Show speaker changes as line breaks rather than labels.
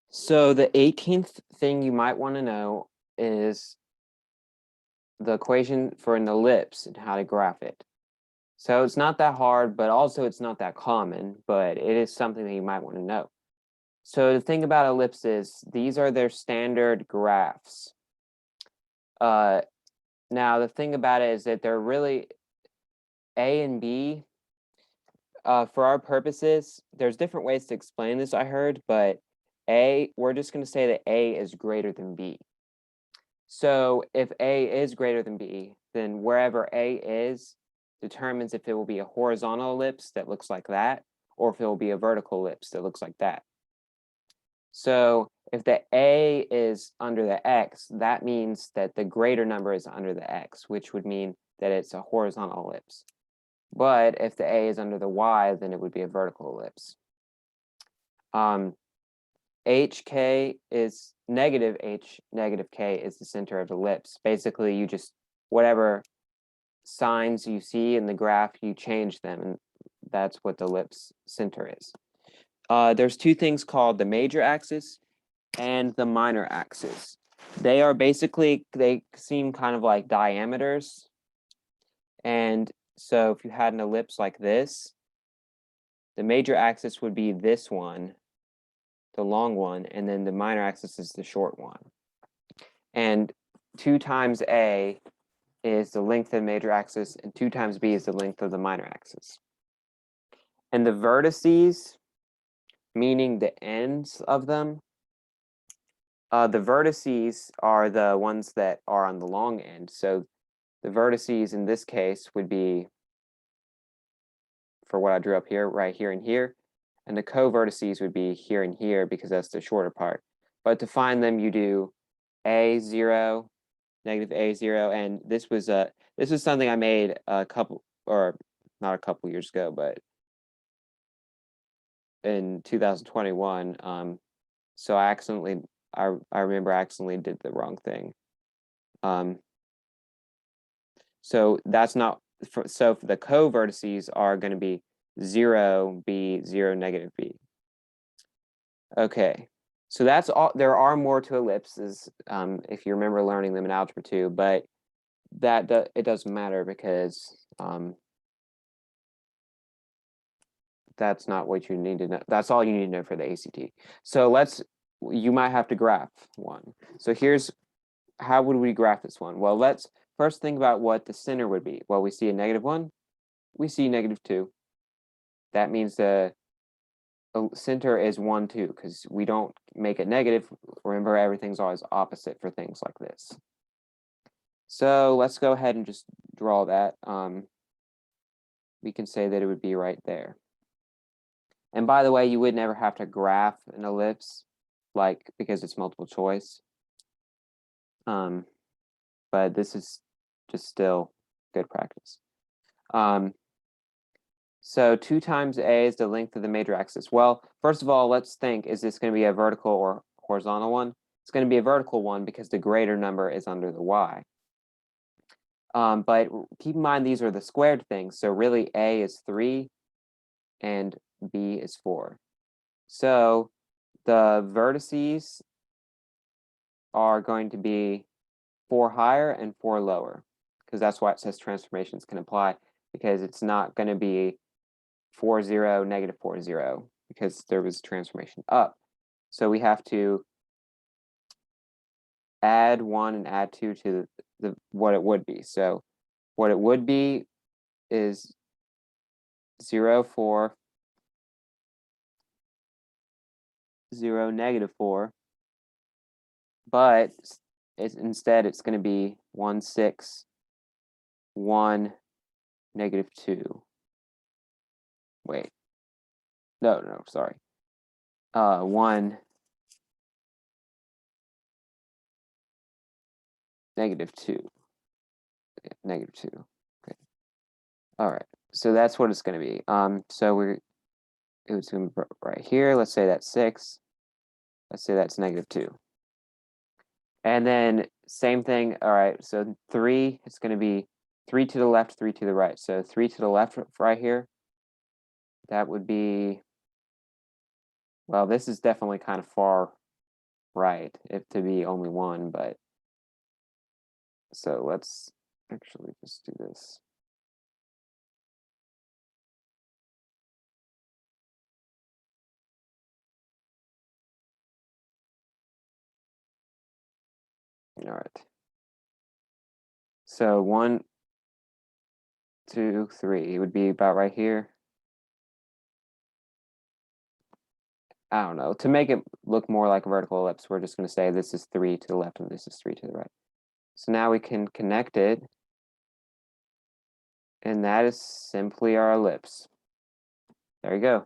So the 18th thing you might want to know is the equation for an ellipse and how to graph it. So it's not that hard, but also it's not that common, but it is something that you might want to know. So the thing about ellipses, these are their standard graphs. Now the thing about it is that they're really A and B. For our purposes, there's different ways to explain this, I heard, but we're just going to say that A is greater than B. So if A is greater than B, then wherever A is determines if it will be a horizontal ellipse that looks like that, or if it will be a vertical ellipse that looks like that. So if the A is under the X, that means that the greater number is under the X, which would mean that it's a horizontal ellipse. But if the A is under the Y, then it would be a vertical ellipse. HK is negative H, negative K is the center of the ellipse. Basically, you just, whatever signs you see in the graph, you change them, and that's what the ellipse center is. There's two things called the major axis and the minor axis. They are basically, they seem kind of like diameters. And so if you had an ellipse like this, the major axis would be this one, the long one, and then the minor axis is the short one. And 2 times A is the length of the major axis, and 2 times B is the length of the minor axis. And the vertices, meaning the ends of them, the vertices are the ones that are on the long end. So the vertices in this case would be, for what I drew up here, right here and here. And the co-vertices would be here and here because that's the shorter part. But to find them, you do A0, negative A0, and this was something I made a couple, or not a couple years ago, but in 2021. So I remember I accidentally did the wrong thing. So that's not, so the co-vertices are going to be 0, B, 0, negative B. Okay, so that's all. There are more to ellipses, if you remember learning them in Algebra 2, but it doesn't matter because that's not what you need to know. That's all you need to know for the ACT. So you might have to graph one. So how would we graph this one? Well, let's first think about what the center would be. Well, we see a -1, we see -2. That means the center is 1, 2, because we don't make it negative. Remember, everything's always opposite for things like this. So let's go ahead and just draw that. We can say that it would be right there. And by the way, you would never have to graph an ellipse, because it's multiple choice. But this is just still good practice. So 2 times A is the length of the major axis. Well, first of all, let's think, is this going to be a vertical or horizontal one? It's going to be a vertical one because the greater number is under the Y. But keep in mind, these are the squared things. So really A is 3 and B is 4. So the vertices are going to be 4 higher and 4 lower, because that's why it says transformations can apply, because it's not going to be 4, 0, negative 4, 0, because there was transformation up. So we have to add 1 and add 2 to what it would be. So what it would be is 0, 4, 0, negative 4, but instead it's going to be 1, 6, 1, negative 2. Wait, no, sorry. 1, negative 2. Yeah, negative 2. Okay. All right. So that's what it's going to be. So it was going to be right here. Let's say that's 6. Let's say that's -2. And then same thing. All right. So 3, it's going to be 3 to the left, 3 to the right. So 3 to the left right here. That would be, well, this is definitely kind of far right, if to be only one, but so let's actually just do this. All right. So 1, 2, 3 would be about right here. I don't know. To make it look more like a vertical ellipse, we're just going to say this is 3 to the left and this is 3 to the right. So now we can connect it, and that is simply our ellipse. There you go.